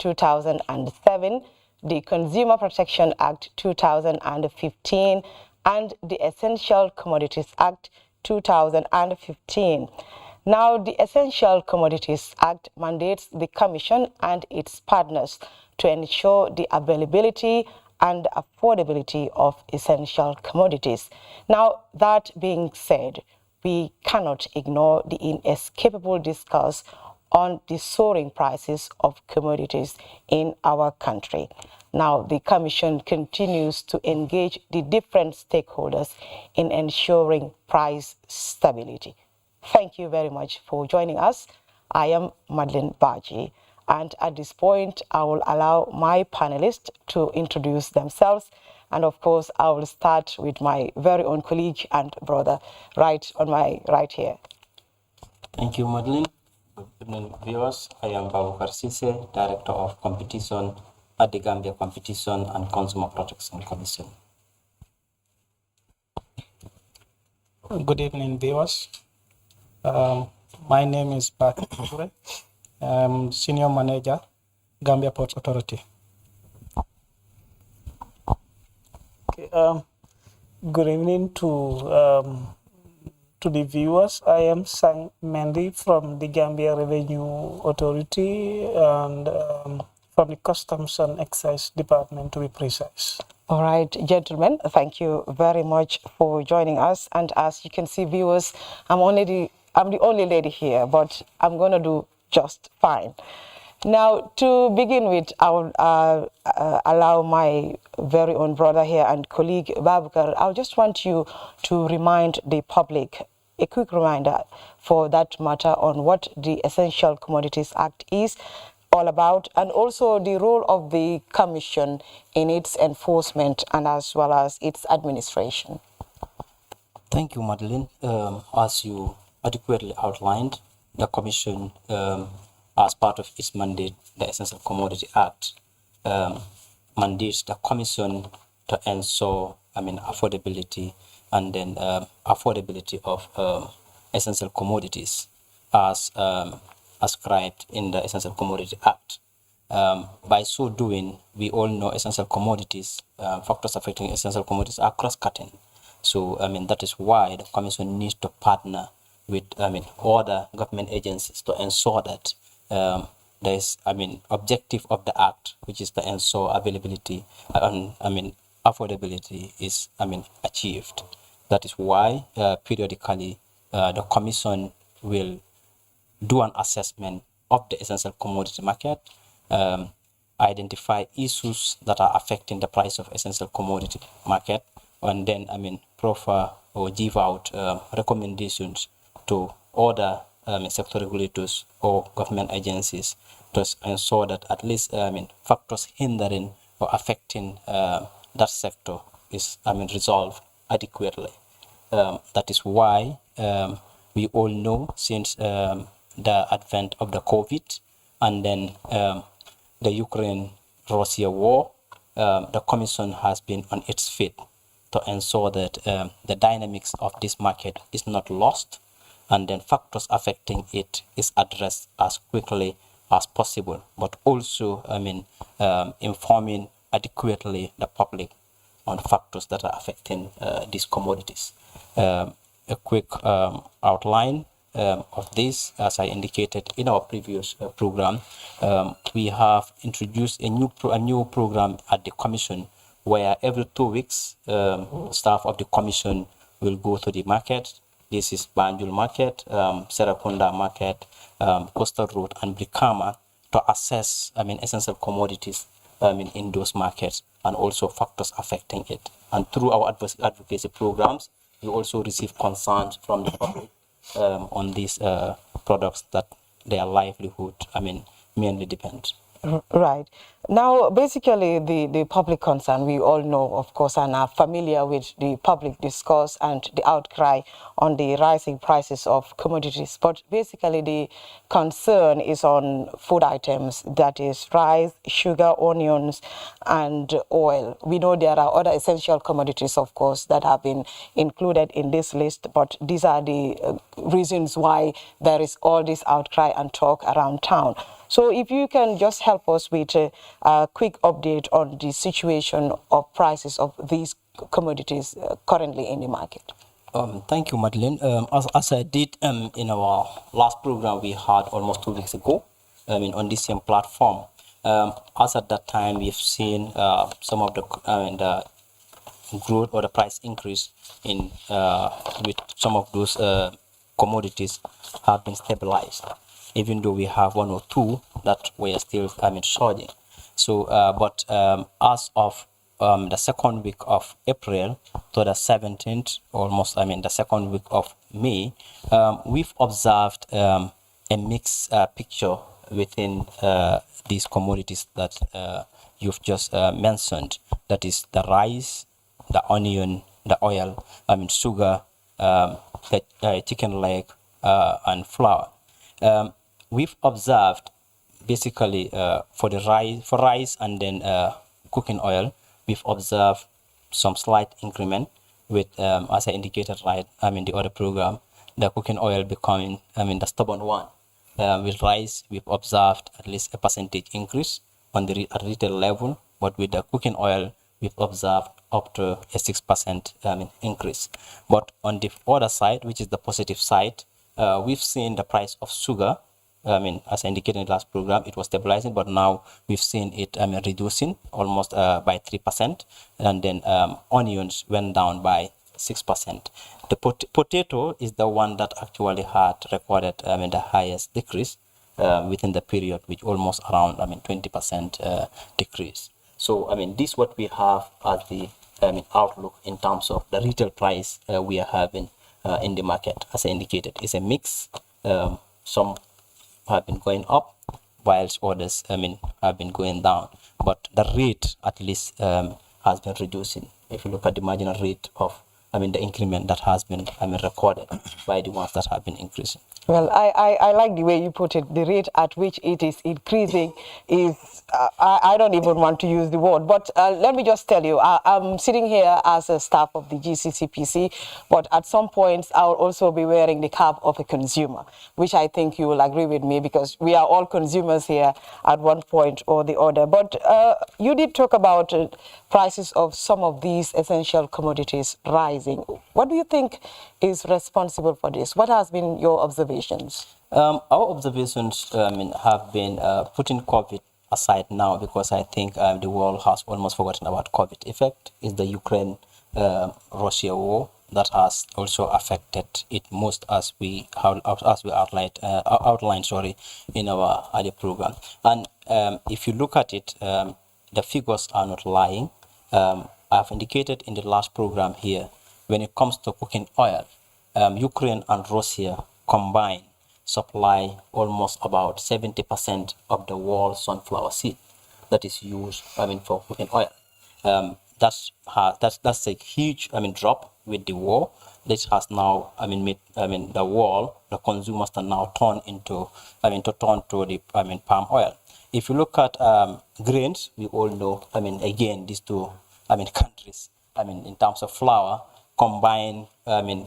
2007, the Consumer Protection Act 2015, and the Essential Commodities Act 2015. Now, the Essential Commodities Act mandates the Commission and its partners to ensure the availability and affordability of essential commodities. Now, that being said, we cannot ignore the inescapable discourse on the soaring prices of commodities in our country. Now, the Commission continues to engage the different stakeholders in ensuring price stability. Thank you very much for joining us. I am Madeleine Baji, and at this point, I will allow my panelists to introduce themselves. And of course, I will start with my very own colleague and brother right on my right here. Thank you, Madeleine. Good evening, viewers. I am Babukar Sise, Director of Competition at the Gambia Competition and Consumer Protection Commission. Good evening, viewers. My name is Baki Kure. I'm Senior Manager, Gambia Ports Authority. Okay, good evening to the viewers. I am Sang Mendy from the Gambia Revenue Authority and from the Customs and Excise Department, to be precise. All right, gentlemen, thank you very much for joining us. And as you can see, viewers, I'm the only lady here, but I'm going to do just fine. Now, to begin with, I will allow my very own brother here and colleague, Babukar. I just want you to remind the public, a quick reminder for that matter, on what the Essential Commodities Act is all about, and also the role of the Commission in its enforcement and as well as its administration. Thank you, Madeleine. As you adequately outlined, the Commission, as part of its mandate, the Essential Commodity Act, mandates the Commission to ensure, affordability and then affordability of essential commodities as ascribed in the Essential Commodity Act. By so doing, we all know essential commodities, factors affecting essential commodities are cross-cutting. So, that is why the Commission needs to partner with, other government agencies to ensure that there is, objective of the Act, which is to ensure availability and, affordability is, achieved. That is why, periodically, the Commission will do an assessment of the essential commodity market, identify issues that are affecting the price of essential commodity market, and then, proffer or give out recommendations to other sector regulators or government agencies to ensure that at least, factors hindering or affecting that sector is, resolved adequately. That is why we all know since the advent of the COVID and then the Ukraine-Russia war, the Commission has been on its feet to ensure that the dynamics of this market is not lost and then factors affecting it is addressed as quickly as possible, but also, informing adequately the public on factors that are affecting these commodities. A quick outline of this, as I indicated in our previous program, we have introduced a new program at the Commission where every 2 weeks, staff of the Commission will go to the market. This is Banjul Market, Serakunda Market, Coastal Road, and Brikama to assess, essential commodities in those markets and also factors affecting it. And through our advocacy programs, we also receive concerns from the public on these products that their livelihood, mainly depends. Right. Now, basically, the public concern, we all know, of course, and are familiar with the public discourse and the outcry on the rising prices of commodities. But basically, the concern is on food items, that is rice, sugar, onions, and oil. We know there are other essential commodities, of course, that have been included in this list, but these are the reasons why there is all this outcry and talk around town. So if you can just help us with a quick update on the situation of prices of these commodities currently in the market. Thank you, Madeline. As I did in our last program we had almost 2 weeks ago, on this same platform, as at that time we've seen some of the growth or the price increase in with some of those commodities have been stabilized, even though we have one or two that were still surging. So, but as of the second week of April to the 17th, almost, the second week of May, we've observed a mixed picture within these commodities that you've just mentioned. That is the rice, the onion, the oil, sugar, the chicken leg, and flour. We've observed basically for rice and then cooking oil, we've observed some slight increment with, as I indicated the other program, the cooking oil becoming, the stubborn one. With rice, we've observed at least a percentage increase on the retail level, but with the cooking oil, we've observed up to a 6% increase. But on the other side, which is the positive side, we've seen the price of sugar. As I indicated in the last program, it was stabilizing, but now we've seen it reducing almost by 3%, and then onions went down by 6%. The potato is the one that actually had recorded the highest decrease within the period, which almost around 20% decrease. So this is what we have as the outlook in terms of the retail price we are having in the market. As I indicated, it's a mix. Some have been going up, whilst others have been going down. But the rate at least has been reducing. If you look at the marginal rate of the increment that has been recorded by the ones that have been increasing. Well, I like the way you put it. The rate at which it is increasing is, I don't even want to use the word, but let me just tell you, I'm sitting here as a staff of the GCCPC, but at some points I'll also be wearing the cap of a consumer, which I think you will agree with me because we are all consumers here at one point or the other. But you did talk about prices of some of these essential commodities rising. What do you think is responsible for this? What has been your observations? Our observations have been putting COVID aside now, because I think the world has almost forgotten about COVID effect. Is the Ukraine-Russia war that has also affected it most, as we outlined in our earlier program. And if you look at it, the figures are not lying. I've indicated in the last program here, when it comes to cooking oil, Ukraine and Russia combined supply almost about 70% of the world's sunflower seed that is used for cooking oil. That's a huge drop with the war. This has now made the consumers are now turn into to the palm oil. If you look at grains, we all know again these two countries in terms of flour combined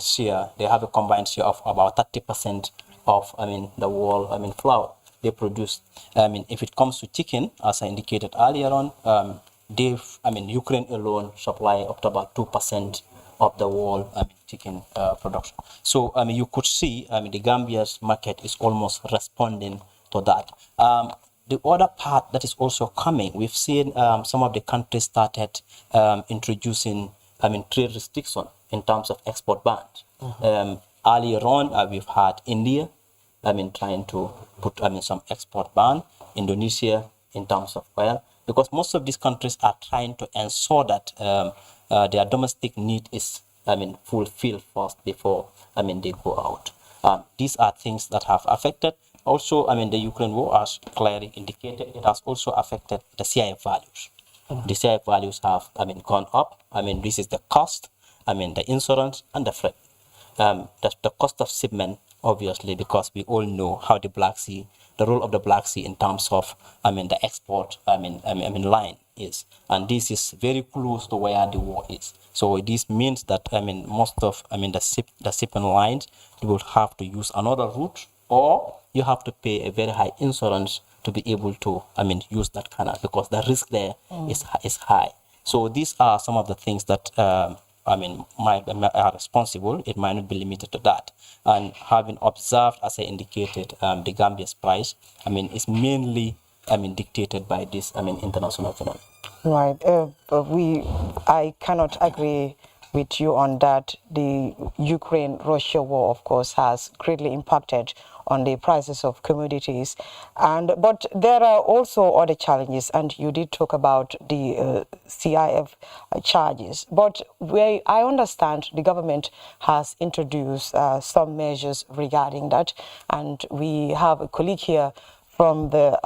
share, they have a combined share of about 30% of the world flour they produce. If it comes to chicken, as I indicated earlier on, Ukraine alone supply up to about 2% of the world chicken production. So you could see the Gambia's market is almost responding to that. The other part that is also coming, we've seen some of the countries started introducing trade restriction in terms of export bans. Earlier on, we've had India trying to put some export ban, Indonesia in terms of oil, because most of these countries are trying to ensure that their domestic need is fulfilled first before they go out. These are things that have affected. Also, the Ukraine war, as clearly indicated, it has also affected the CIF values. The CIF values have gone up. This is the cost, the insurance and the freight. The cost of shipment, obviously, because we all know how the Black Sea, the role of the Black Sea in terms of the export line is, and this is very close to where the war is. So this means that most of the shipping lines, you will have to use another route, or you have to pay a very high insurance to be able to, use that canal, because the risk there is high. So these are some of the things that are responsible. It might not be limited to that. And having observed, as I indicated, the Gambia's price, is mainly dictated by this international phenomenon. Right. I cannot agree with you on that. The Ukraine-Russia war, of course, has greatly impacted on the prices of commodities, but there are also other challenges, and you did talk about the CIF charges. But where I understand the government has introduced some measures regarding that, and we have a colleague here from the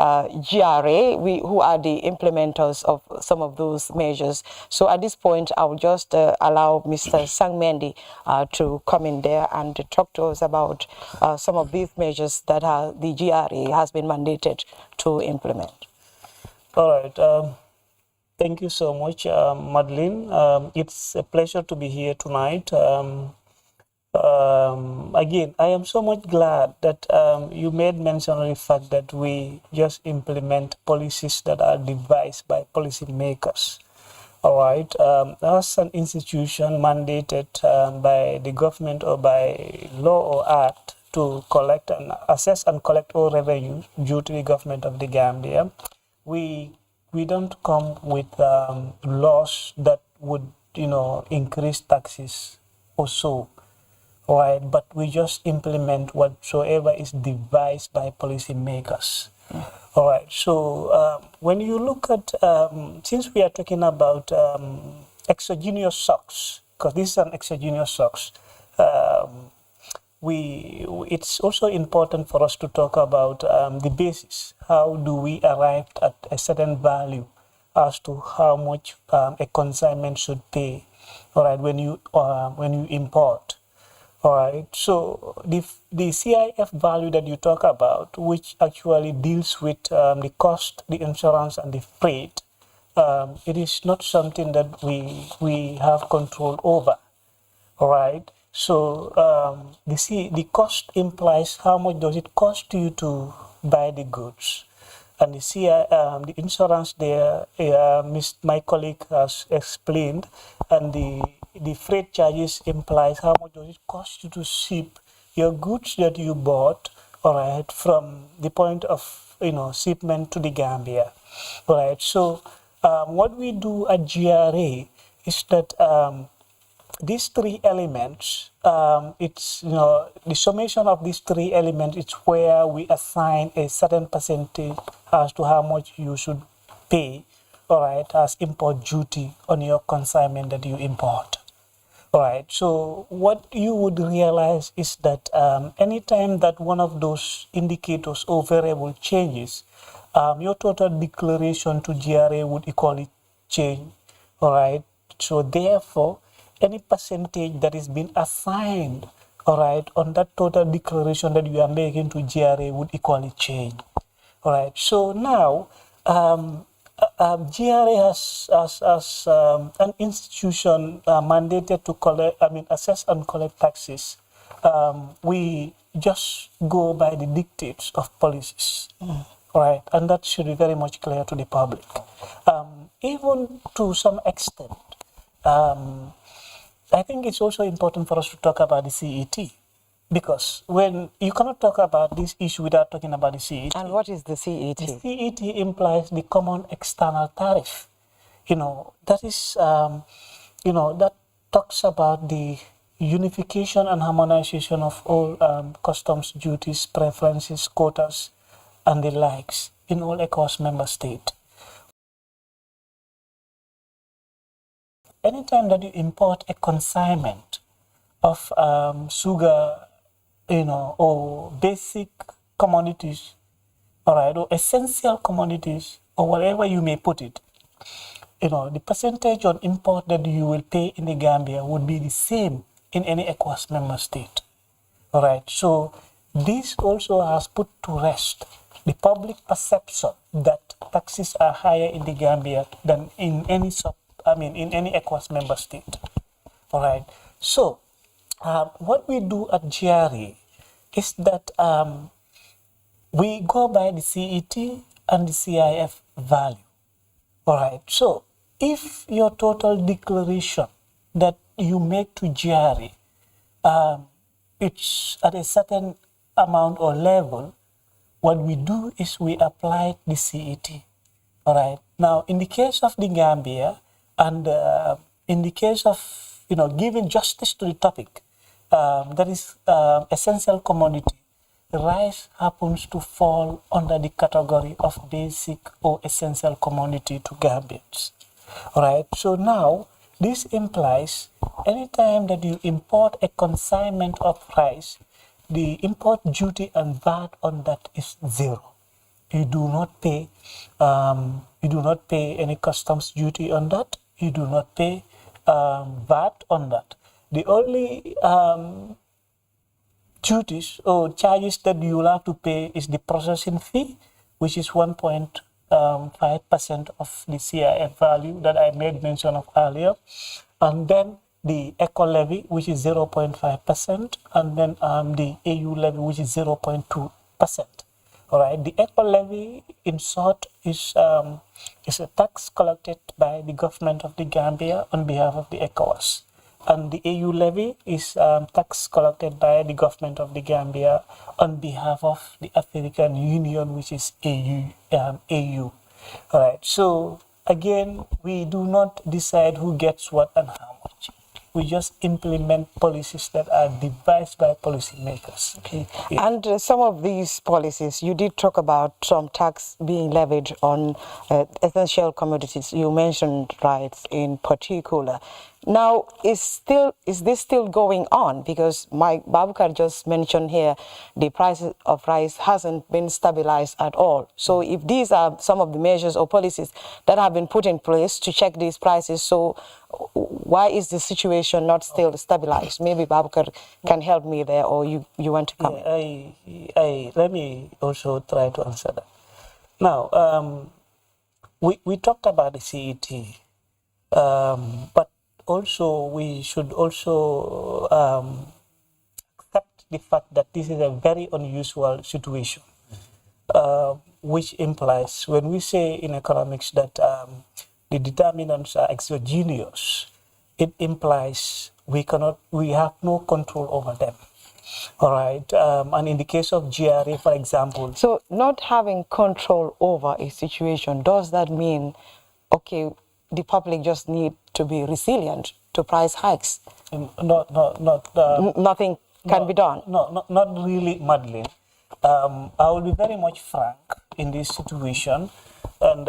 GRA, who are the implementers of some of those measures. So at this point, I will just allow Mr. Sangmendi to come in there and talk to us about some of these measures that the GRA has been mandated to implement. All right. Thank you so much, Madeline. It's a pleasure to be here tonight. Again, I am so much glad that you made mention of the fact that we just implement policies that are devised by policymakers. All right. As an institution mandated by the government or by law or act to collect and assess and collect all revenue due to the government of the Gambia, we don't come with laws that would, increase taxes or so. Right, but we just implement whatsoever is devised by policymakers. All right, so when you look at, since we are talking about exogenous shocks, because this is an exogenous shocks, it's also important for us to talk about the basis. How do we arrive at a certain value as to how much a consignment should pay? All right, when you import. All right, so the CIF value that you talk about, which actually deals with the cost, the insurance, and the freight, it is not something that we have control over. All right, so the cost implies how much does it cost you to buy the goods, and the insurance there, my colleague has explained, and the freight charges implies how much does it cost you to ship your goods that you bought, all right, from the point of shipment to the Gambia. All right, so what we do at GRA is that these three elements, it's the summation of these three elements is where we assign a certain percentage as to how much you should pay, all right, as import duty on your consignment that you import. All right, so what you would realize is that anytime that one of those indicators or variable changes, your total declaration to GRA would equally change. All right, so therefore, any percentage that is being assigned, all right, on that total declaration that you are making to GRA would equally change. All right, so now GRA has an institution mandated to assess and collect taxes. We just go by the dictates of policies, right? And that should be very much clear to the public. Even to some extent, I think it's also important for us to talk about the CET. Because when you cannot talk about this issue without talking about the CET. And what is the CET? The CET implies the common external tariff. That is, that talks about the unification and harmonization of all customs duties, preferences, quotas, and the likes in all ECOWAS member states. Anytime that you import a consignment of sugar, or basic commodities, all right, or essential commodities, or whatever you may put it, the percentage on import that you will pay in the Gambia would be the same in any ECOWAS member state. All right, so this also has put to rest the public perception that taxes are higher in the Gambia than in any ECOWAS member state. All right, so what we do at GRA is that we go by the CET and the CIF value. All right. So if your total declaration that you make to GRA, it's at a certain amount or level, what we do is we apply the CET. All right. Now, in the case of the Gambia, and in the case of giving justice to the topic, that is essential commodity, rice happens to fall under the category of basic or essential commodity to Gambians. All right. So now this implies anytime that you import a consignment of rice, the import duty and VAT on that is zero. You do not pay. You do not pay any customs duty on that. You do not pay VAT on that. The only duties or charges that you will have to pay is the processing fee, which is 1.5% of the CIF value that I made mention of earlier, and then the eco levy, which is 0.5%, and then the AU levy, which is 0.2%. All right, the eco levy, in short, is a tax collected by the government of the Gambia on behalf of the ECOWAS. And the AU levy is tax collected by the government of the Gambia on behalf of the African Union, which is AU. All right. So again, we do not decide who gets what and how much. We just implement policies that are devised by policymakers. Okay. Yeah. And some of these policies, you did talk about some tax being levied on essential commodities. You mentioned rice in particular. Now, is this still going on? Because Mike Babukar just mentioned here the price of rice hasn't been stabilized at all. So if these are some of the measures or policies that have been put in place to check these prices, so why is the situation not still stabilized? Maybe Babukar can help me there, or you want to comment? Yeah, let me also try to answer that. Now, we talked about the CET, but also we should also accept the fact that this is a very unusual situation, which implies when we say in economics that the determinants are exogenous, it implies we have no control over them. All right, and in the case of GRA, for example. So not having control over a situation, does that mean, okay, the public just need to be resilient to price hikes? Nothing can be done? No, not really, Madeline. I will be very much frank in this situation, and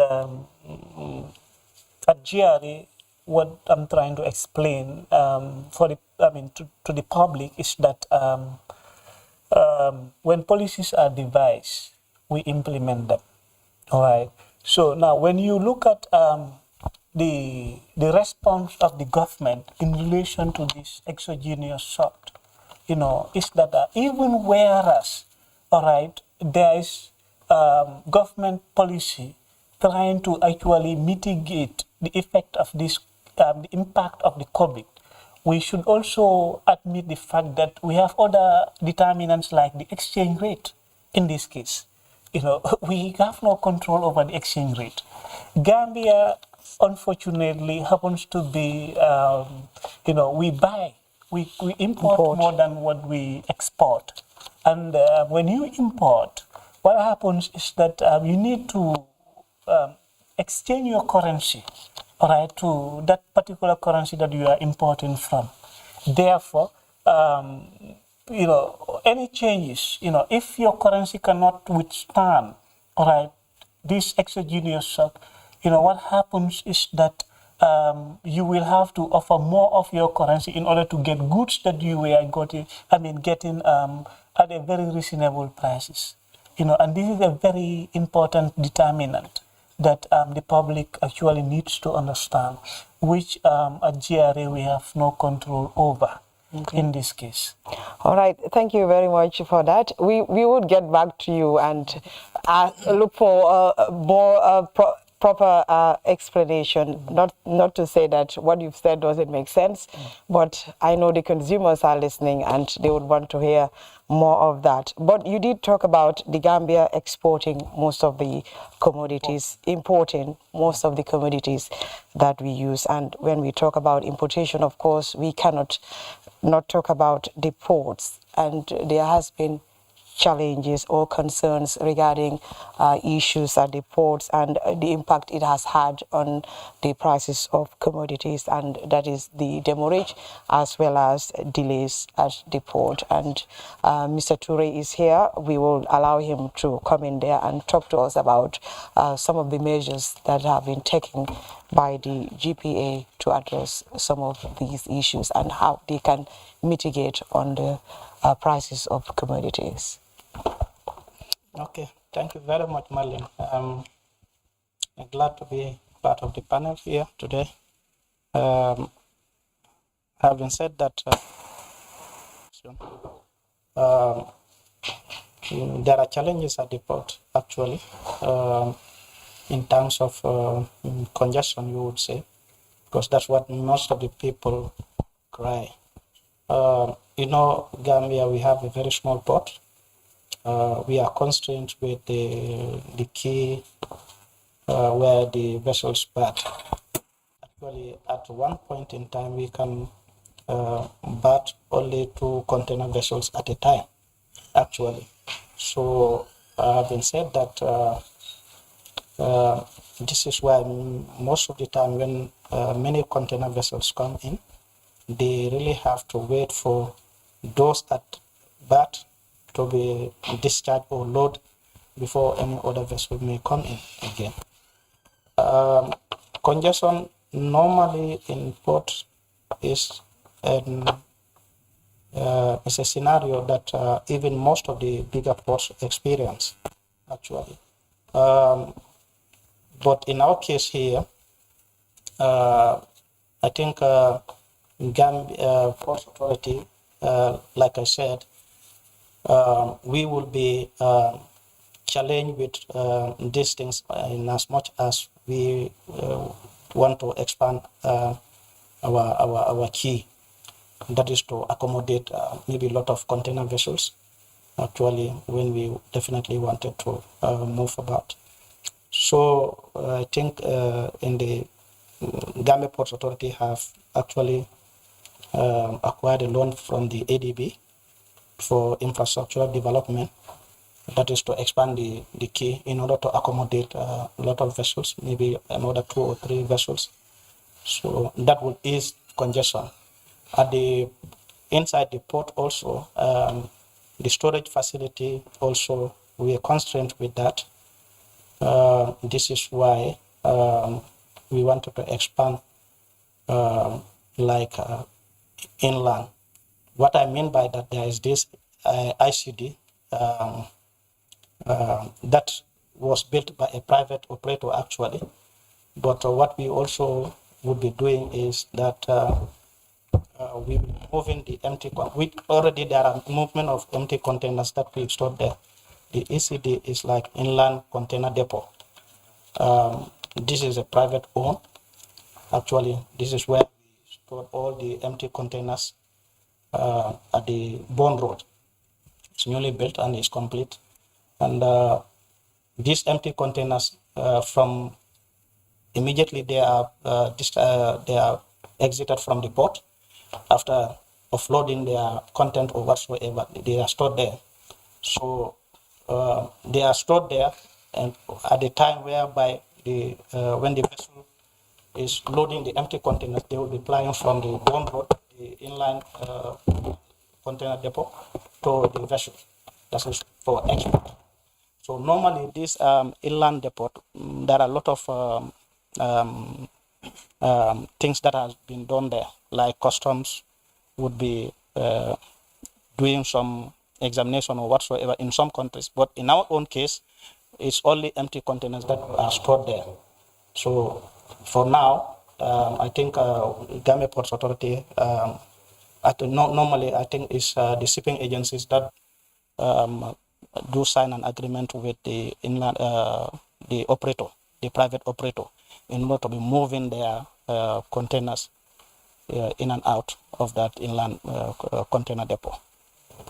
at GRA, what I'm trying to explain to the public is that when policies are devised, we implement them. All right. So now, when you look at the response of the government in relation to this exogenous shock, is that even whereas, all right, there is government policy trying to actually mitigate the effect of this, the impact of the COVID, we should also admit the fact that we have other determinants like the exchange rate in this case. We have no control over the exchange rate. Gambia, unfortunately, happens to be, we import more than what we export. And when you import, what happens is that you need to exchange your currency, all right, to that particular currency that you are importing from. Therefore, any changes, if your currency cannot withstand, all right, this exogenous shock, what happens is that you will have to offer more of your currency in order to get goods that you were getting at a very reasonable prices. And this is a very important determinant that the public actually needs to understand, which at GRA we have no control over. Okay. In this case. All right, thank you very much for that. We would get back to you and look for more proper explanation. Not to say that what you've said doesn't make sense, but I know the consumers are listening and they would want to hear more of that. But you did talk about the Gambia exporting most of the commodities, importing most of the commodities that we use. And when we talk about importation, of course, we cannot not talk about the ports. And there has been challenges or concerns regarding issues at the ports and the impact it has had on the prices of commodities, and that is the demurrage as well as delays at the port. And Mr. Toure is here. We will allow him to come in there and talk to us about some of the measures that have been taken by the GPA to address some of these issues and how they can mitigate on the prices of commodities. Okay, thank you very much, Marlene. I'm glad to be part of the panel here today. Having said that, there are challenges at the port, actually, in terms of congestion, you would say, because that's what most of the people cry. Gambia, we have a very small port. We are constrained with the key where the vessels berth. Actually, at one point in time, we can berth only 2 container vessels at a time, actually. So, having said that, this is why most of the time when many container vessels come in, they really have to wait for those at berth to be discharged or loaded before any other vessel may come in again. Congestion normally in port is a scenario that even most of the bigger ports experience, actually. But in our case here, I think Gambia Port Authority, like I said, we will be challenged with these things in as much as we want to expand our key. That is to accommodate maybe a lot of container vessels, actually, when we definitely wanted to move about. So I think in the Gambia Ports Authority have actually acquired a loan from the ADB for infrastructural development. That is to expand the quay in order to accommodate a lot of vessels, maybe another 2 or 3 vessels. So that will ease congestion. At the inside the port also, the storage facility also, we are constrained with that. This is why we wanted to expand inland. What I mean by that, there is this ICD that was built by a private operator, actually. But what we also would be doing is that we will be moving the empty, already there are movement of empty containers that we stored there. The ECD is like inland container depot. This is a private owned. Actually, this is where we store all the empty containers at the Bond Road. It's newly built and is complete. And these empty containers, from immediately they are exited from the port. After offloading their content or whatsoever, they are stored there. So they are stored there, and at the time whereby when the vessel is loading the empty containers, they will be flying from the Bond Road, the inland container depot, to the vessel. That is for export. So normally this inland depot, there are a lot of things that has been done there, like customs would be doing some examination or whatsoever in some countries. But in our own case, it's only empty containers that are stored there. So for now, I think Gambia Ports Authority, normally I think it's the shipping agencies that do sign an agreement with the inland, the operator the private operator in order to be moving their containers in and out of that inland container depot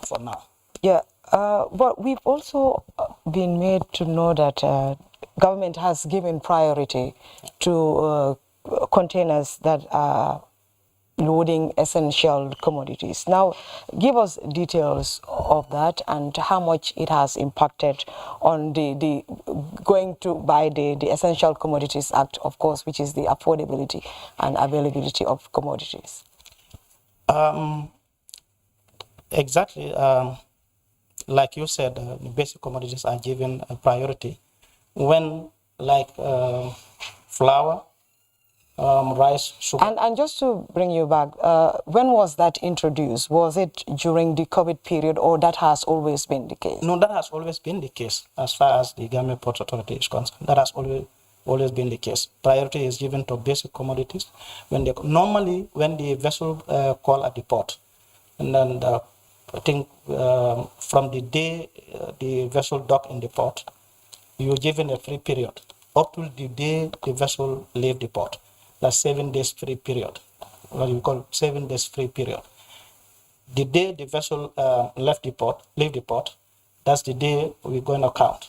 for now. Yeah, but we've also been made to know that government has given priority to containers that are loading essential commodities. Now, give us details of that and how much it has impacted on the going to buy the Essential Commodities Act, of course, which is the affordability and availability of commodities. Exactly. Like you said, the basic commodities are given a priority. When, like flour, rice, sugar. And just to bring you back, when was that introduced? Was it during the COVID period, or that has always been the case? No, that has always been the case as far as the Gambia Ports Authority is concerned. That has always been the case. Priority is given to basic commodities. Normally, when the vessel call at the port, and then I think from the day the vessel dock in the port, you're given a free period up to the day the vessel leave the port. That's 7 days free period, what you call 7 days free period. The day the vessel leave the port, that's the day we're going to count.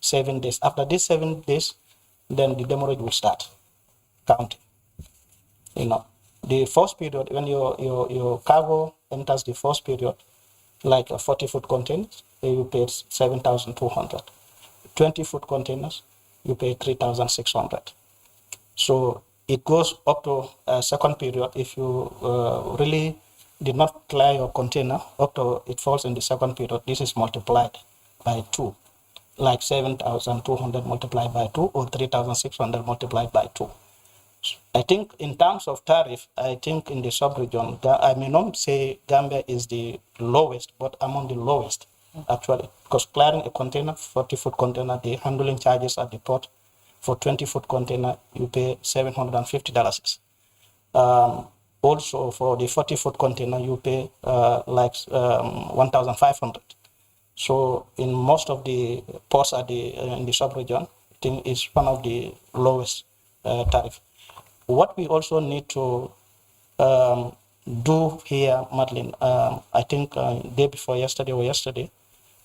7 days. After these 7 days, then the demurrage will start counting. You know, the first period, when your cargo enters the first period, like a 40-foot containers, you pay 7,200. 20-foot containers, you pay 3,600. So it goes up to a second period. If you really did not clear your container, up to it falls in the second period, this is multiplied by 2, like 7,200 multiplied by 2 or 3,600 multiplied by 2. I think in terms of tariff, I think in the sub-region, I may not say Gambia is the lowest, but among the lowest, actually. Because clearing a container, 40-foot container, the handling charges at the port, for 20-foot container, you pay $750. Also, for the 40-foot container, you pay like 1,500. So in most of the ports at in the sub-region, I think it's one of the lowest tariff. What we also need to do here, Madeline, I think day before yesterday or yesterday,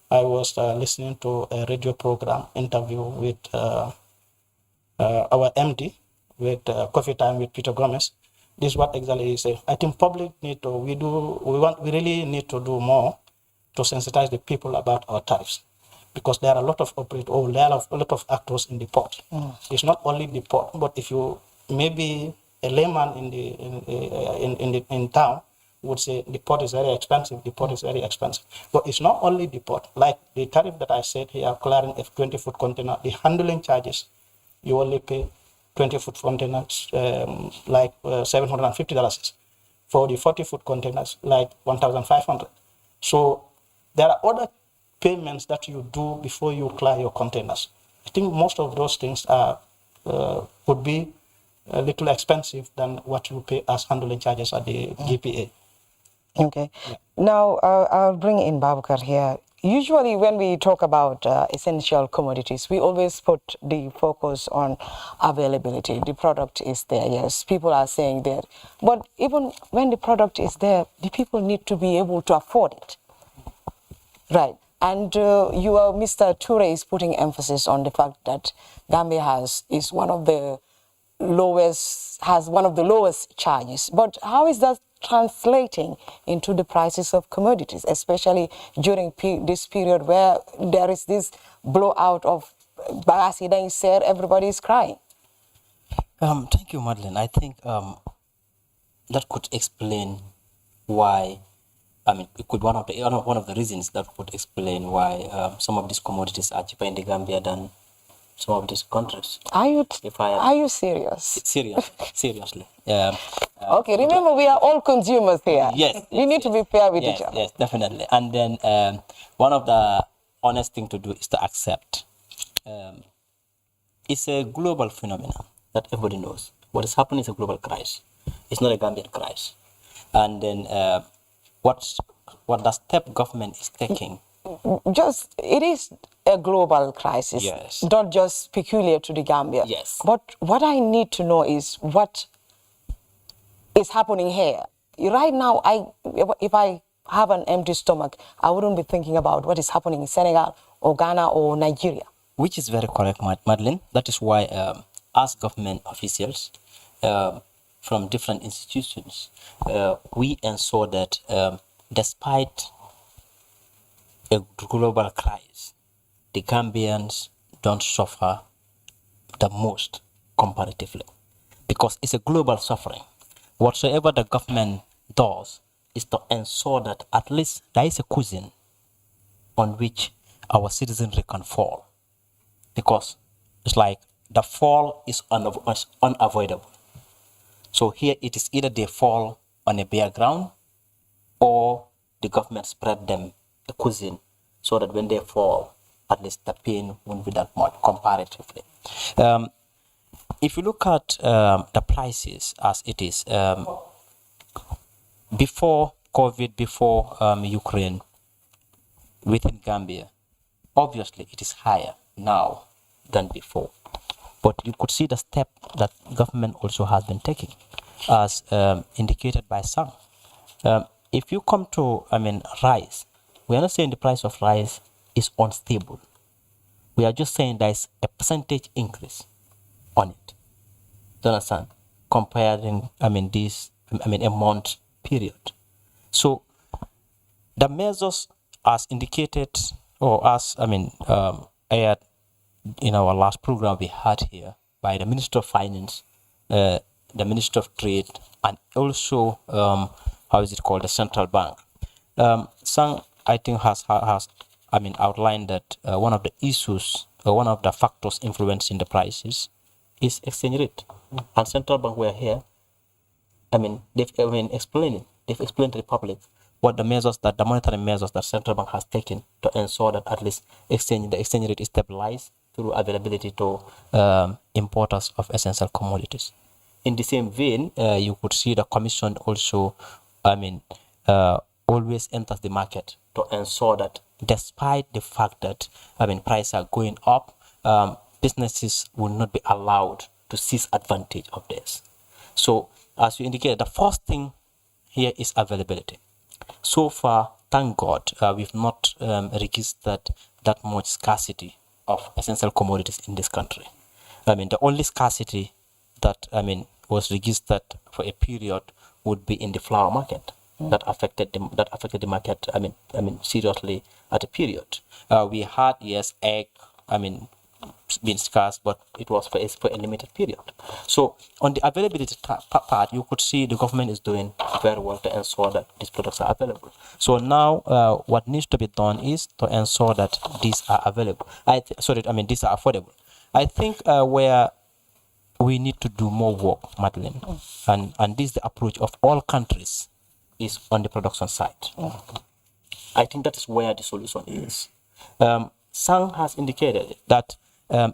I was listening to a radio program interview with our MD, with Coffee Time with Peter Gomez. This is what exactly he said. I think public need to, we really need to do more to sensitize the people about our tariffs, because there are a lot of there are a lot of actors in the port. It's not only the port, but if you maybe a layman in town would say the port is very expensive. The port is very expensive, but it's not only the port. Like the tariff that I said here, clearing a 20-foot container, the handling charges, you only pay 20-foot containers like $750. For the 40-foot containers, like 1,500. So there are other payments that you do before you clear your containers. I think most of those things are would be a little expensive than what you pay as handling charges at the GPA. Okay. Yeah. Now, I'll bring in Babukar here. Usually when we talk about essential commodities, we always put the focus on availability. The product is there, yes, people are saying that. But even when the product is there, the people need to be able to afford it. Right. And Mr. Toure is putting emphasis on the fact that Gambia has one of the lowest charges. But how is that translating into the prices of commodities, especially during this period where there is this blowout of Bagasida is said, everybody is crying? Thank you, Madeleine. I think that could explain why. I mean, it could one of the reasons that could explain why some of these commodities are cheaper in the Gambia than some of these countries. Are you serious? Seriously. Okay, remember we are all consumers here. Yes. We need to be fair with each other. Yes, definitely. And then one of the honest thing to do is to accept. It's a global phenomenon that everybody knows. What is happening is a global crisis. It's not a Gambian crisis. And then what the step government is taking. It is a global crisis, Yes. not just peculiar to the Gambia. Yes. But what I need to know is what is happening here. Right now, if I have an empty stomach, I wouldn't be thinking about what is happening in Senegal or Ghana or Nigeria. Which is very correct, Madeline. That is why, as government officials from different institutions, we ensure that despite a global crisis, the Gambians don't suffer the most comparatively, because it's a global suffering. Whatsoever the government does is to ensure that at least there is a cushion on which our citizenry can fall, because it's like the fall is unavoidable. So here it is either they fall on a bare ground, or the government spread them a cushion so that when they fall, at least the pain won't be that much comparatively. If you look at the prices as it is, before COVID, before Ukraine, within Gambia, obviously it is higher now than before. But you could see the step that government also has been taking, as indicated by some. If you come to, rice, we are not saying the price of rice is unstable. We are just saying there is a percentage increase on it. Do you understand? Comparing, a month period. So the measures as indicated, or as, aired in our last program we had here by the Minister of Finance, the Minister of Trade, and also, the Central Bank. Some, I think, has outlined that one of the issues, or one of the factors influencing the prices is exchange rate. And Central Bank were here, they've explained to the public what the monetary measures that Central Bank has taken to ensure that at least the exchange rate is stabilized through availability to importers of essential commodities. In the same vein, you could see the Commission also, always enters the market to ensure that despite the fact that, prices are going up, businesses will not be allowed to seize advantage of this. So, as you indicated, the first thing here is availability. So far, thank God, we've not registered that much scarcity of essential commodities in this country. The only scarcity that was registered for a period would be in the flour market. That affected the market. Seriously at a period. We had, yes, egg. Been scarce, but it was for a limited period. So on the availability part, you could see the government is doing very well to ensure that these products are available. So now, what needs to be done is to ensure that these are available. These are affordable. I think where we need to do more work, Madeline, and this is the approach of all countries, is on the production side. I think that is where the solution is. Sang has indicated that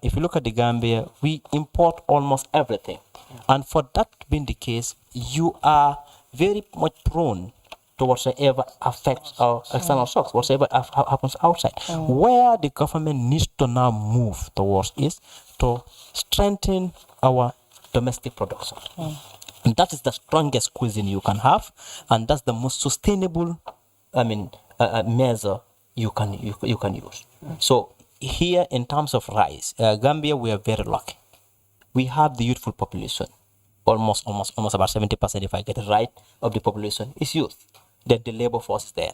if you look at the Gambia, we import almost everything. And for that being the case, you are very much prone to whatsoever affects our external shocks, whatsoever happens outside. Where the government needs to now move towards is to strengthen our domestic production. And that is the strongest cuisine you can have, and that's the most sustainable measure you can use. So here, in terms of rice, Gambia, we are very lucky. We have the youthful population, almost about 70%, if I get it right, of the population is youth. Then the labor force is there.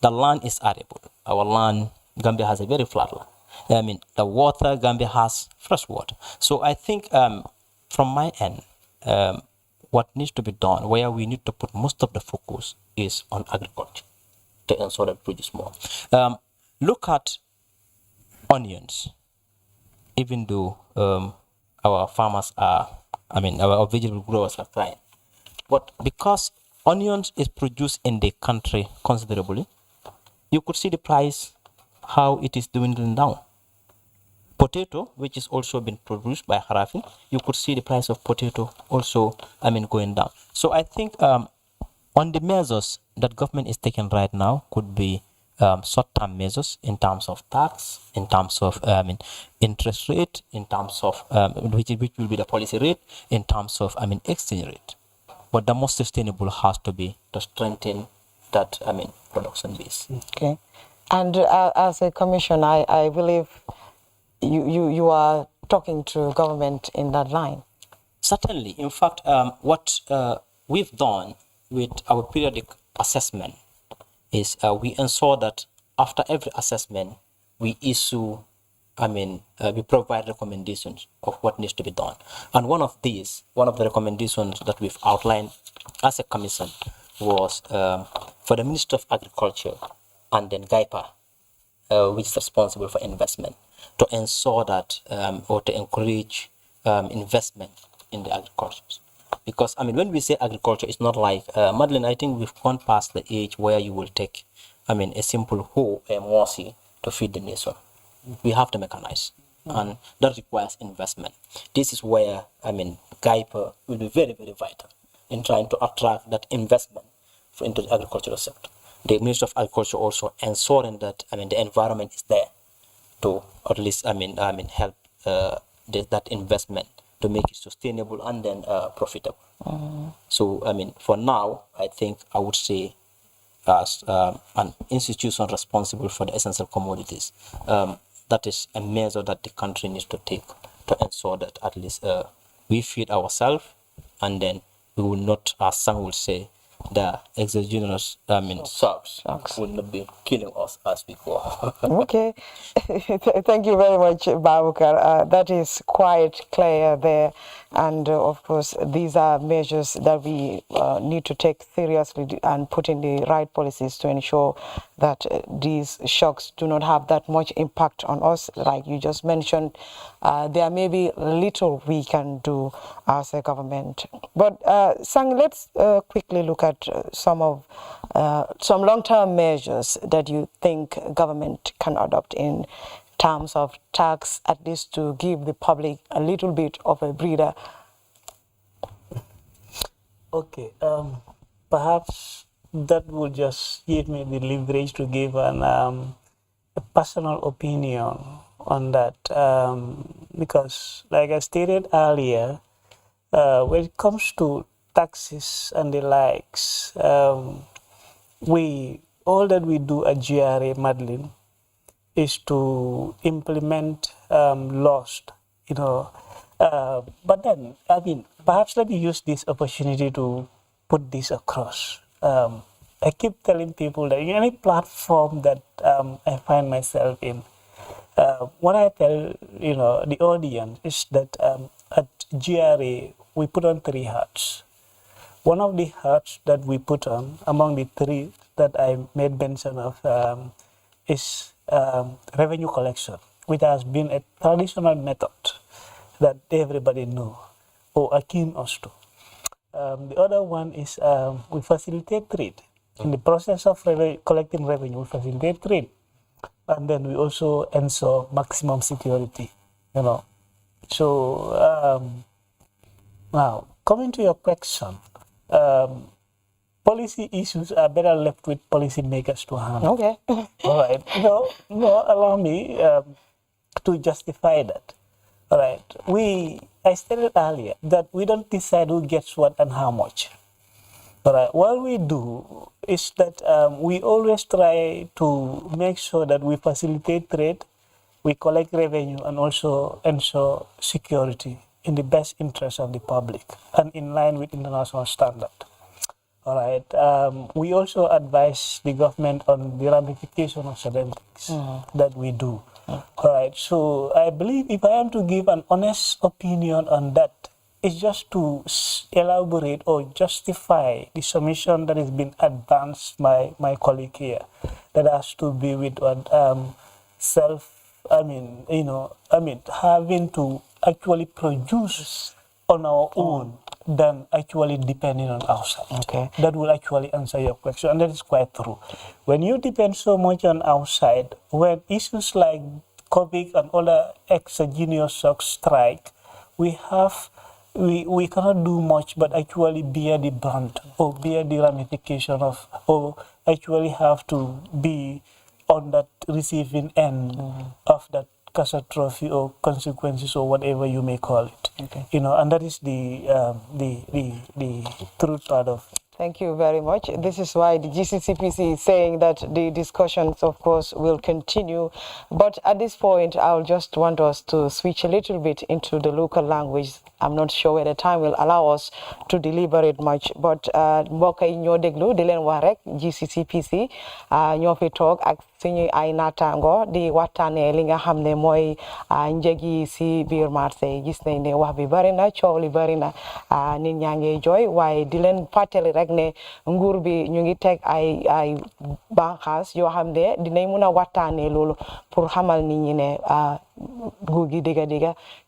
The land is arable. Our land, Gambia has a very flat land. The water, Gambia has fresh water. So I think from my end, what needs to be done, where we need to put most of the focus, is on agriculture to ensure that produce more. Look at onions. Even though our farmers are, our vegetable growers are trying, but because onions is produced in the country considerably, you could see the price, how it is dwindling down. Potato, which is also been produced by Harafin, you could see the price of potato also, going down. So I think on the measures that government is taking right now could be short-term measures in terms of tax, in terms of interest rate, in terms of which will be the policy rate, in terms of exchange rate. But the most sustainable has to be to strengthen that production base. Okay, and as a commission, I believe you are talking to government in that line. Certainly. In fact, what we've done with our periodic assessment is we ensure that after every assessment, we issue, we provide recommendations of what needs to be done. And one of the recommendations that we've outlined as a commission was for the Ministry of Agriculture and then GAIPA, which is responsible for investment, to ensure that or to encourage investment in the agriculture. Because when we say agriculture, it's not like Madeline. I think we've gone past the age where you will take, a simple hoe and morsi to feed the nation. We have to mechanize, and that requires investment. This is where GAIPA will be very, very vital in trying to attract that investment into the agricultural sector. The Ministry of Agriculture also ensuring that the environment is there to at least help that investment to make it sustainable and then profitable. So for now, I think I would say as an institution responsible for the essential commodities, that is a measure that the country needs to take to ensure that at least we feed ourselves, and then we will not, as some will say, the exogenous subs will not be killing us as we go. Okay. Thank you very much, Babukar. That is quite clear there. And of course, these are measures that we need to take seriously and put in the right policies to ensure that these shocks do not have that much impact on us. Like you just mentioned, there may be little we can do as a government. But Sang, let's quickly look at some long-term measures that you think government can adopt in terms of tax, at least to give the public a little bit of a breather. Okay, perhaps that would just give me the leverage to give a personal opinion on that, because like I stated earlier, when it comes to taxes and the likes, all that we do at GRA Madeline is to implement laws, but then, perhaps let me use this opportunity to put this across. I keep telling people that in any platform that I find myself in, what I tell the audience is that at GRA we put on 3 hats. One of the hats that we put on, among the 3 that I made mention of, is revenue collection, which has been a traditional method that everybody know or akin us to. The other one is we facilitate trade. In the process of collecting revenue, we facilitate trade. And then we also ensure maximum security, So now, coming to your question, policy issues are better left with policy makers to handle. Okay. All right. Allow me to justify that. All right. I stated earlier that we don't decide who gets what and how much. All right. What we do is that we always try to make sure that we facilitate trade, we collect revenue, and also ensure security in the best interest of the public and in line with international standard. All right. We also advise the government on the ramification of certain things that we do. All right. So I believe if I am to give an honest opinion on that, it's just to elaborate or justify the submission that has been advanced by my colleague here, that has to be with having to actually produce on our own than actually depending on outside. Okay. That will actually answer your question, and that is quite true. When you depend so much on outside, when issues like COVID and other exogenous shocks strike, we cannot do much but actually bear the brunt or bear the ramification of, or actually have to be on that receiving end of that catastrophe or consequences or whatever you may call it. Okay. And that is the truth part of it. Thank you very much. This is why the GCCPC is saying that the discussions, of course, will continue. But at this point, I'll just want us to switch a little bit into the local language. I'm not sure whether time will allow us to deliberate much. But mbokk yi ñoo déglu di leen wax rek GCCPC ñoo fi toog ak suñu ay naataango di waxtaanee li nga xam ne mooy njëg yi si biir marché yi. Gis nañ ne wax bi bari na coow li bari na nit ñaa ngi jooy waaye di leen fàttali rek ne nguur bi ñu ngi teg ay banqaas yoo xam ne dinañ mun a waxtaanee loolu pour xamal nit ñi ne nguur gi diga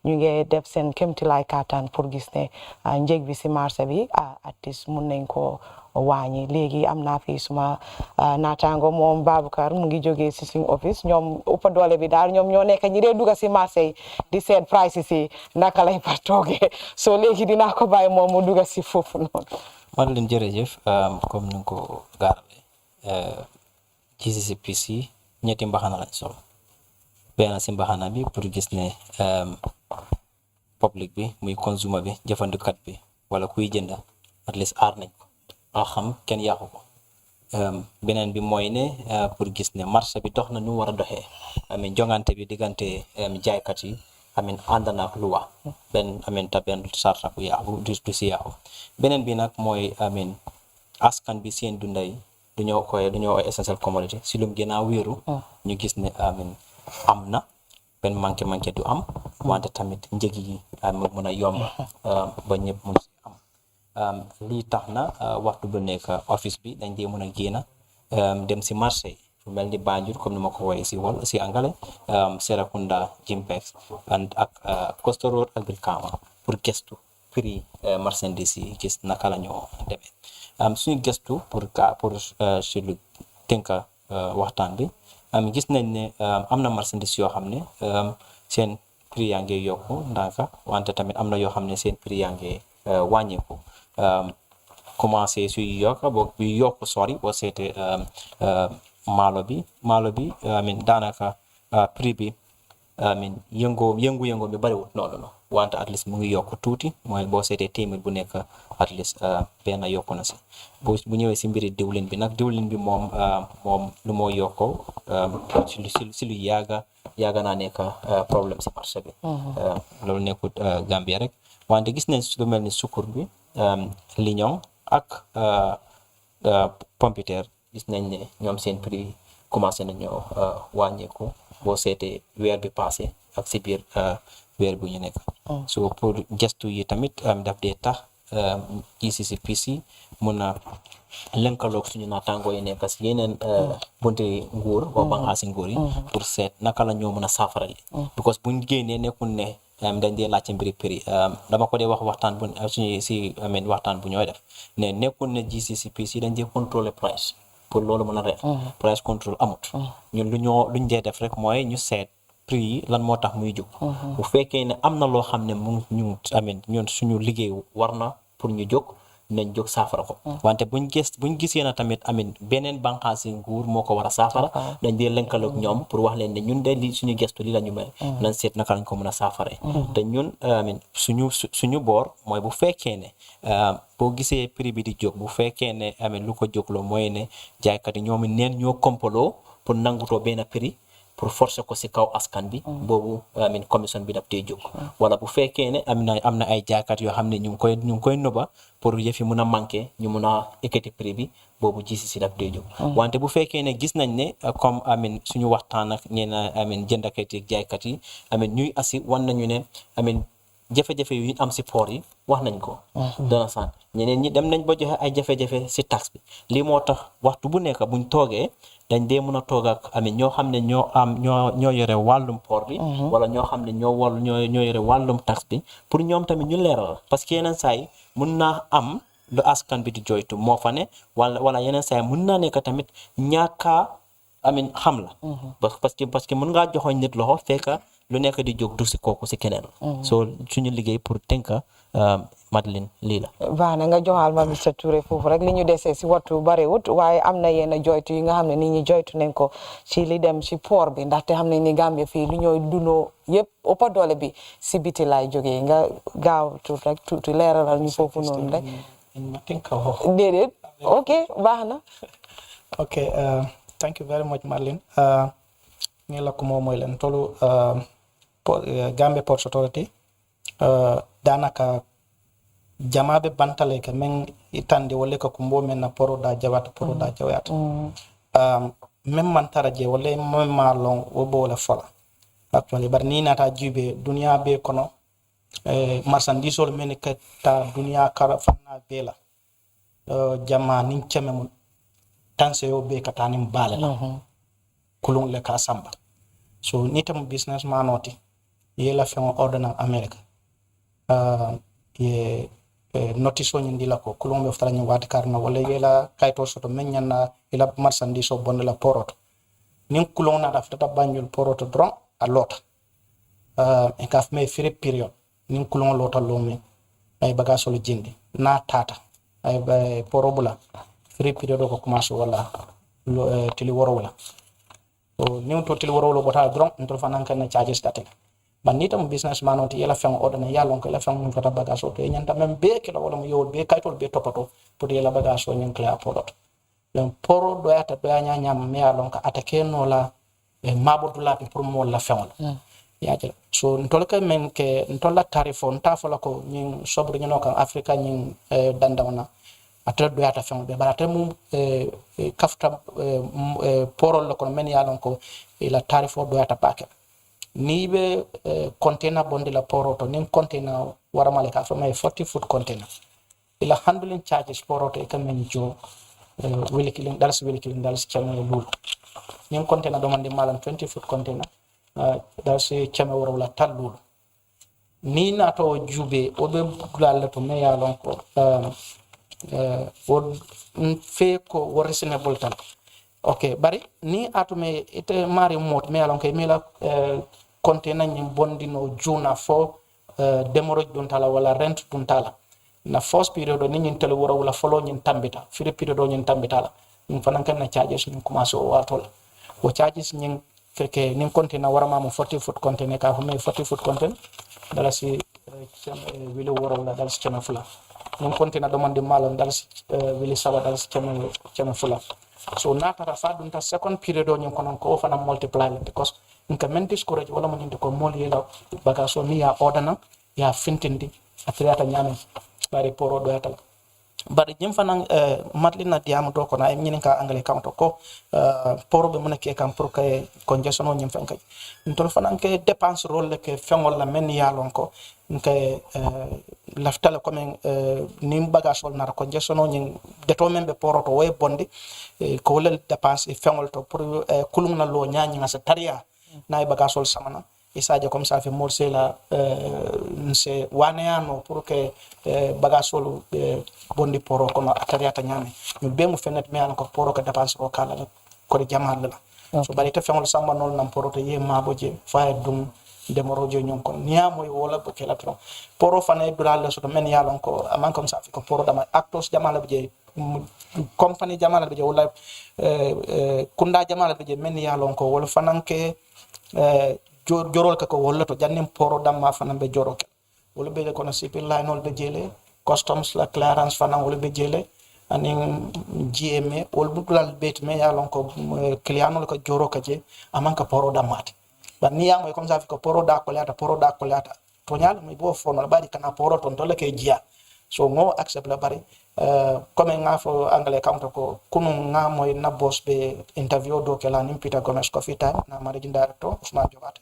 ñu ngi def seen kéemtalaay kàttan pour gis ne njëg bi si marché bi at least mun nañ ko wàññi. Léegi am naa fi suma naataango moom Baboucarr mu ngi jógee si suñu office ñoom ëpp doole bi daal ñoom ñoo nekk ñi dee dugg si marché yi di seet prices yi naka lay fa toogee so léegi dinaa ko bàyyi moom mu dugg si foofu noonu. man leen jërëjëf comme ni nga ko gaarale GCCPC ñetti mbaxana lañ sol benn si mbaxana bi pour gis ne public bi muy consumer bi jëfandikat bi wala kuy jënda at least aar nañ ko xam kenn yàqu ko beneen bi mooy ne pour gis ne marché bi dox na nu war a doxee jongante bi diggante jaaykat yi ànd na ak luwa benn ta benn sarta bu yàqu du si yàqu beneen bi nag mooy askan bi seen dunday duñoo ooy essential commodity si lum gën a wéeru ñu gis ne am na benn manqué du am wante tamit njëg yi mën a yomba ba ñëpp mun si am lii tax na waxtu bu nekk office bi dañ dee mën a génn dem si marché yi fu mel ni Banjul comme ni ma ko woowee si angale Serekunda Jimpex ak Costa Road ak Brikama pour gestu prix marchandise yi gis naka la ñoo demee suñu gestu pour si lu tënka waxtaan bi gis nañ ne am na marchandise yoo xam ne seen prix yaa ngi yokku ndànka wante tamit am na yoo xam ne seen prix yaa ngi wàññeeku commencé suy yokk buy yokk sori boo seete maalo bi daanaka prix bi yëngu bi bariwut noonu wante at least mu ngi yokk tuuti mooy boo seetee téeméer bu nekk at least benn yokku na si bu ñëwee si mbiri diwlin bi nag diwlin bi moom lu moo yokkoo si lu yaaga naa nekk problème si marché bi loolu nekkut Gambia rek wante gis nañ lu mel ni sukkur bi liñoŋ ak pompiteer gis nañ ne ñoom seen prix commencé nañoo wàññeeku boo seetee weer bi passé ak si biir weer bu ñu nekk so pour gestu yi tamit daf dee tax GCCPC mun a lënkaloog suñu naataangoo yi nekk si yeneen bunti nguur wa banxaasi nguur yi pour seet naka la ñoo mën a saafara li because buñ génnee nekkul ne dañ dee laajte mbiri prix dama ko dee wax waxtaan bu suñu si waxtaan bu ñooy def ne nekkul ne GCCPC dañ dee contrôler price pour loolu mën a reer price control amut ñun luñ dee def rek mooy ñu seet prix yi lan moo tax muy jóg bu fekkee ne am na loo xam ne mu ñun suñu liggéey war na pour ñu jóg nañ jóg saafara ko wante buñ gisee na tamit beneen banqaasi nguur moo ko war a saafara dañ dee lënkaloog ñoom pour wax leen ne ñun de li suñu gestu li la ñu mel nañ seet naka lañ ko mën a saafare te ñun suñu boor mooy bu fekkee ne boo gisee prix bi di jóg bu fekkee ne lu ko jógloo mooy ne jaaykat yi ñoom neen ñoo kompaloo pour nangutoo benn prix pour forcer ko si kaw askan bi boobu commission bi daf tey jóg wala bu fekkee ne am na ay jaaykat yoo xam ne ñu ngi koy nëba pour yëf yi mun a manqué ñu mun a ekkati prix bi boobu GCC daf tey jóg wante bu fekkee ne gis nañ ne comme suñu waxtaan ak ñenn jëndakat yi jaaykat yi ñuy assi wan nañu ne jafe-jafe yu am si port yi wax nañ ko dana sant ñeneen ñi dem nañ ba joxe ay jafe-jafe si taxe bi lii moo tax waxtu bu nekk buñ toogee dañ dee mën a toog ak ñoo xam ne ñoo yore wàllum port bi wala ñoo xam ne ñoo yore wàllum taxe bi pour ñoom tamit ñu leeral parce que yeneen saa yi mun naa am lu askan bi di joytu moo fa ne wala yeneen saa yi mun naa nekk tamit ñàkkaa xam la parce que mën ngaa joxoñ nit loxo fekka lu nekk di jóg du si kooku si keneen so suñu liggéey pour tënka Madeline lii la baax na nga joxal ma Mr Touré foofu rek li ñu desee si waxtu bariwut waaye am na yenn joytu yi nga xam ne nit ñi joytu nañ ko ci li dem ci port bi ndaxte xam nañ ni Gambia fii lu ñooy dunoo yëpp ëppa doole bi si biti laay jógee nga gaaw tuuti rek tuuti leeralal ñu foofu noonu rek déedéet ok baax na Okay, thank you very much, Marlene. Nila kumo moilen tolu Gambia Ports Authority. Danaka jamabe bantale ka men itande wole ka kumbo men na poro da jawata poro da jawata. Men mantara je wole men malong wobo wala fola. Actually, bar ni nata jube dunia be kono marsandisol men ka ta dunia kara fanna bela. Jama nin cheme mun tanse yo be katanim bale la kulung le ka samba so nitam businessman oti yela fe ordona America ye notice woni ndila ko kulung be ftara ñu wat karna wala yela kayto soto menna ila marchandise o bonde la poroto nin kulung na dafta banjul poroto dron a lota en kaf me free period nin kulung lota lomi ay bagaso lo jindi na tata ay bay porobula free period ko commence wala tili woro wala so ni to tili woro lo bota dron ntol fanan kan charges daten ban ni tam businessman on yela fen odana yalon ko la fen mun fata bagage to nyanta même be kala wala mo yowol be kaytol be topato pour yela bagage o nyen clear product donc poro do yata do nya nyam me yalon ka atake no la mabodula be pour mo la fen yaje so ntol ka men ke ntol la tarif on ta fola ko nyin sobre nyino kan africa nyin dandawna atra do yata fen be barata mum kafta porol ko men yalon ko ila tarif do yata paket ni be container bondi la poroto nin container waramale ka from a 40 foot container ila handling charges poroto e kamen jo wili kilin dals chama lul nin container do mande malan 20 foot container dals chama wala talul ni na to jube o be dulal to me yalon ko won fe ko reasonable tan okay bari ni atume ite mari mot me yalon ko mila container ñi bondino juna fo demoroj dun tala wala rent dun tala na first period ni ñin tele woro wala follow ñin tambita free period ñin tambita la ñin fanan kan na charges ñin commencé o watol o charges ñin feke nin container wara ma mo 40 foot container ka ko me 40 foot container dala si wili woro wala dala si chama fula nin container do man di malon dala si wili sawa dala si chama fula so nata rafa dun ta second period ñin konon ko fana multiply because nka men discourage wala mo ñinde ko mol yela bagaso ni ya ordana ya fintindi atriata ñame bari poro do yatal bari jim fanan matlina diam do ko na ñine ka angale kam to ko poro be mun ke kam pour kay congestion o ñim fan kay ntol fanan ke dépense rôle ke fengol la men ya lon ko nke laftala ko men nim bagaso na congestion o ñin deto men be poro to way bondi ko wala dépense fengol to pour kulum na lo ñañi nga sa tariya nay bagasol samana isaje comme ça fait morcer la c'est waneano pour que bagasol bondi poro kono atariata nyame ñu be mu fenet me an ko poro ko dépense ko kala ko jamal la so bari ta fengol samba non nam poro to ye mabo je fa dum demoro je ñon kon niamo wala ko kala tro poro fane dulal la so men yalon ko aman comme ça fait ko poro dama actos jamal la je compagnie jamal la je wala kunda jamal la je men yalon ko wala fananke jorol ka ko wala to jannim poro damma fana be joro ke wala be ko na civil line wala be jele customs la clearance fana wala be jele anin GMA wala budulal bet me ya lon ko client ko joro ka je aman ka poro dammat ba ni ya moy comme ça ko poro da ko lata to nyal mi bo fo no bari kana poro ton to le ke jia so ngo accept la bari comme nga fo anglais kam to ko kunu nga moy na boss be interview do ke la nim Peter Gomez ko fita na managing director Ousmane Jobate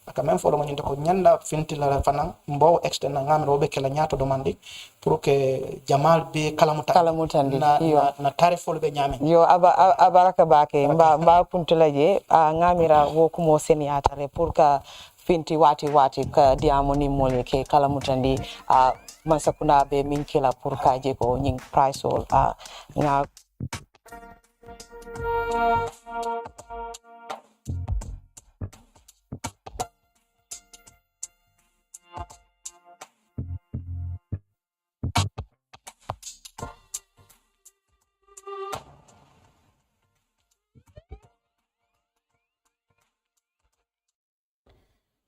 aka même fo lo ñinde ko ñanda finti la fanan mbo extend nga mi robe ke la ñaato demandi pour que jamal be kalamutandi na tarifol be ñame yo abaraka bake mba puntula je ngamira wo kumo seniata re pour que finti wati ka diamoni mole ke kalamutandi masakuna be min kila pour ka je ko nying price all nga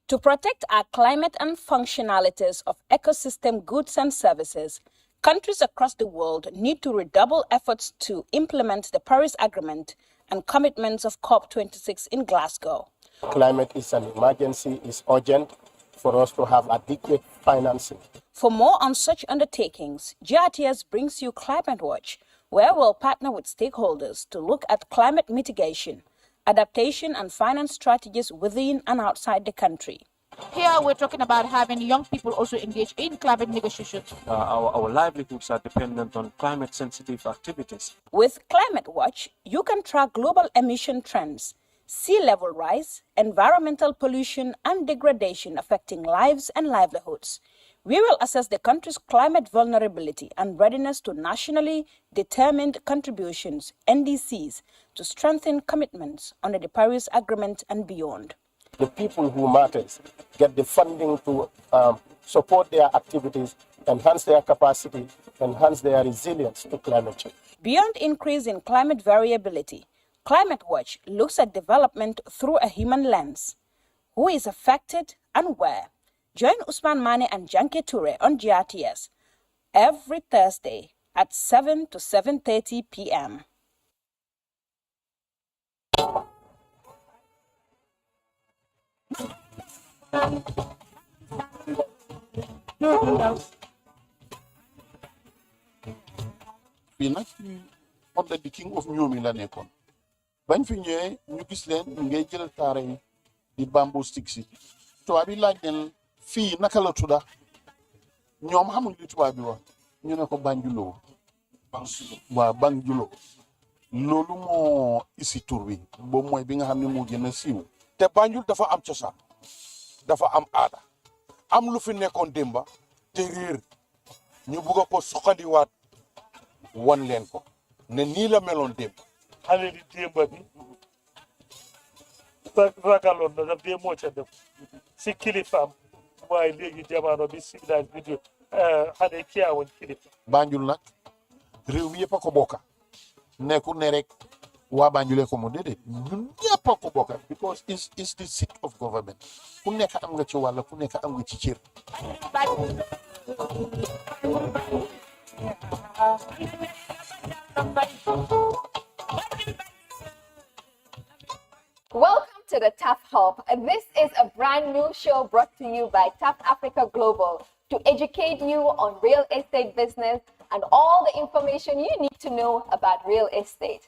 To protect our climate and functionalities of ecosystem goods and services, countries across the world need to redouble efforts to implement the Paris Agreement and commitments of COP26 in Glasgow. Climate is an emergency, it's urgent for us to have adequate financing. For more on such undertakings, GRTS brings you Climate Watch, where we'll partner with stakeholders to look at climate mitigation, adaptation and finance strategies within and outside the country. Here we're talking about having young people also engage in climate negotiations. Our livelihoods are dependent on climate-sensitive activities. With Climate Watch, you can track global emission trends, sea level rise, environmental pollution and degradation affecting lives and livelihoods. We will assess the country's climate vulnerability and readiness to nationally determined contributions, NDCs, to strengthen commitments under the Paris Agreement and beyond. The people who matters get the funding to support their activities, enhance their capacity, enhance their resilience to climate change. Beyond increase in climate variability, Climate Watch looks at development through a human lens. Who is affected and where? Join Usman Mane and Janke Toure on GRTS every Thursday at 7 to 7:30 p.m. fii nag under the king of ñoomi la nekkoon bañ fi ñëwee ñu gis leen ñu ngay jël taara yi di bamboo sticks yi tubaab yi laaj leen fii naka la tudda ñoom xamuñ li tubaab bi wax ñu ne ko Banjuloo waaw Banjuloo loolu moo isi tur bi boobu mooy bi nga xam ne moo gën a siiw te Banjul dafa am cosaan dafa am aada am lu fi nekkoon démba te réer ñu bugg ko suqandiwaat wan leen ko ne nii la meloon démb xale di démba bi ragaloon na daf dee moo ca def si kilifaam waaye léegi jamono bi signal bi xale kiyaawuñ kilifa. Banjul nag réew mi yëpp a ko bokka nekku ne rek waa Banjulee ko moom déedéet ñun ñëpp a ko bokka because is the seat of government ku nekk am nga ci wàll ku nekk am nga ci cër. Welcome to the TAF Hub. This is a brand new show brought to you by TAF Africa Global to educate you on real estate business and all the information you need to know about real estate.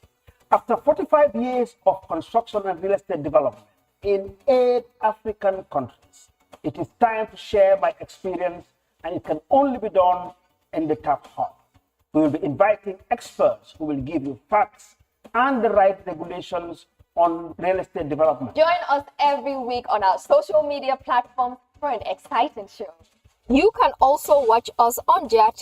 After 45 years of construction and real estate development in 8 African countries, it is time to share my experience, and it can only be done in the TAF Hub. We will be inviting experts who will give you facts and the right regulations on real estate development. Join us every week on our social media platforms for an exciting show. You can also watch us on GRT